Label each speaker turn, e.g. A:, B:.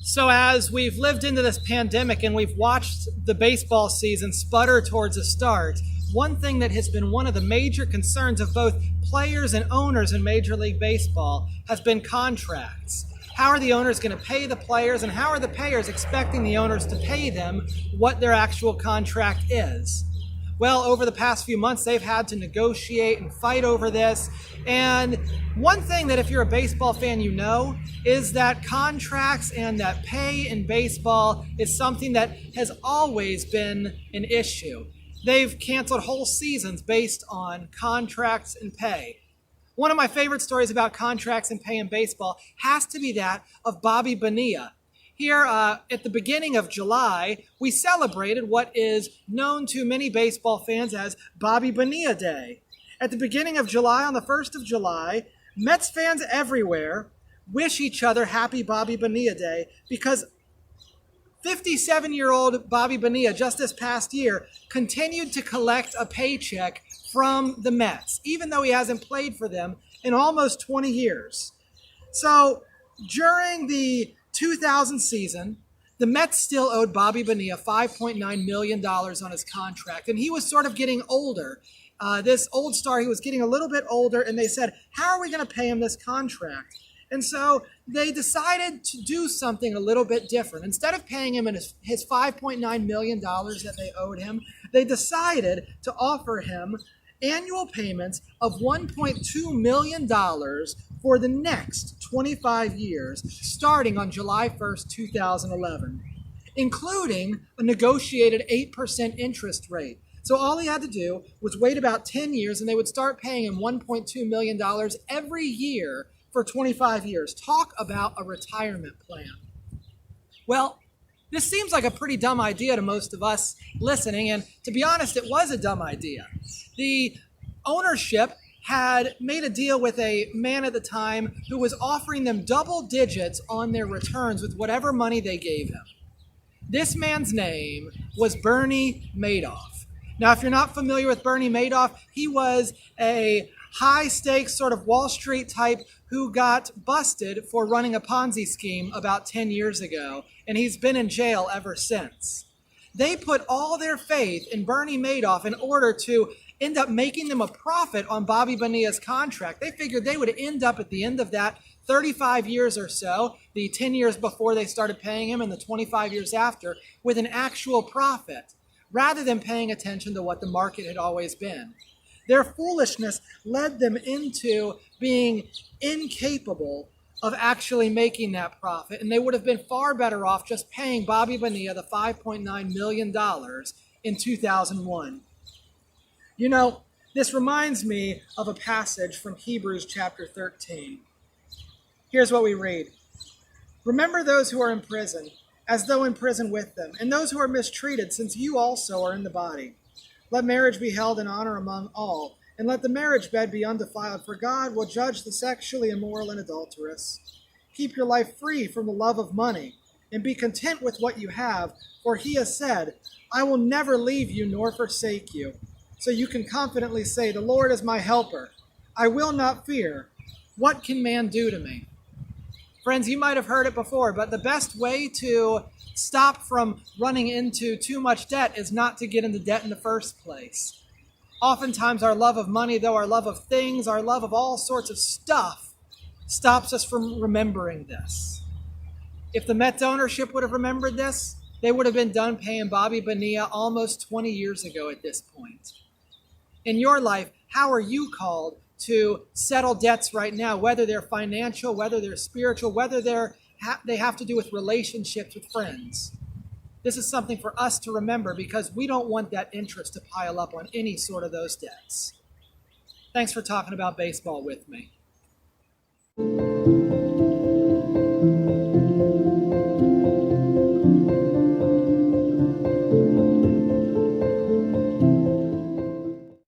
A: So as we've lived into this pandemic and we've watched the baseball season sputter towards a start, one thing that has been one of the major concerns of both players and owners in Major League Baseball has been contracts. How are the owners going to pay the players, and how are the players expecting the owners to pay them what their actual contract is? Well, over the past few months, they've had to negotiate and fight over this. And one thing that if you're a baseball fan, you know, is that contracts and that pay in baseball is something that has always been an issue. They've canceled whole seasons based on contracts and pay. One of my favorite stories about contracts and pay in baseball has to be that of Bobby Bonilla. Here at the beginning of July, we celebrated what is known to many baseball fans as Bobby Bonilla Day. At the beginning of July, on the 1st of July, Mets fans everywhere wish each other happy Bobby Bonilla Day because 57-year-old Bobby Bonilla just this past year continued to collect a paycheck from the Mets, even though he hasn't played for them in almost 20 years. So during the 2000 season, the Mets still owed Bobby Bonilla $5.9 million on his contract, and he was sort of getting older. This old star, he was getting a little bit older, and they said, how are we going to pay him this contract? And so they decided to do something a little bit different. Instead of paying him his $5.9 million that they owed him, they decided to offer him annual payments of $1.2 million for the next 25 years, starting on July 1st, 2011, including a negotiated 8% interest rate. So all he had to do was wait about 10 years, and they would start paying him $1.2 million every year for 25 years. Talk about a retirement plan. Well, this seems like a pretty dumb idea to most of us listening, and to be honest, it was a dumb idea. The ownership had made a deal with a man at the time who was offering them double digits on their returns with whatever money they gave him. This man's name was Bernie Madoff. Now, if you're not familiar with Bernie Madoff, he was a high-stakes sort of Wall Street type who got busted for running a Ponzi scheme about 10 years ago, and he's been in jail ever since. They put all their faith in Bernie Madoff in order to end up making them a profit on Bobby Bonilla's contract. They figured they would end up at the end of that 35 years or so, the 10 years before they started paying him and the 25 years after, with an actual profit, rather than paying attention to what the market had always been. Their foolishness led them into being incapable of actually making that profit, and they would have been far better off just paying Bobby Bonilla the $5.9 million in 2001. You know, this reminds me of a passage from Hebrews chapter 13. Here's what we read. Remember those who are in prison, as though in prison with them, and those who are mistreated, since you also are in the body. Let marriage be held in honor among all, and let the marriage bed be undefiled, for God will judge the sexually immoral and adulterous. Keep your life free from the love of money, and be content with what you have, for he has said, I will never leave you nor forsake you. So you can confidently say, the Lord is my helper. I will not fear. What can man do to me? Friends, you might have heard it before, but the best way to stop from running into too much debt is not to get into debt in the first place. Oftentimes our love of money, though, our love of things, our love of all sorts of stuff, stops us from remembering this. If the Mets ownership would have remembered this, they would have been done paying Bobby Bonilla almost 20 years ago at this point. In your life, how are you called to settle debts right now, whether they're financial, whether they're spiritual, whether they have to do with relationships with friends? This is something for us to remember because we don't want that interest to pile up on any sort of those debts. Thanks for talking about baseball with me.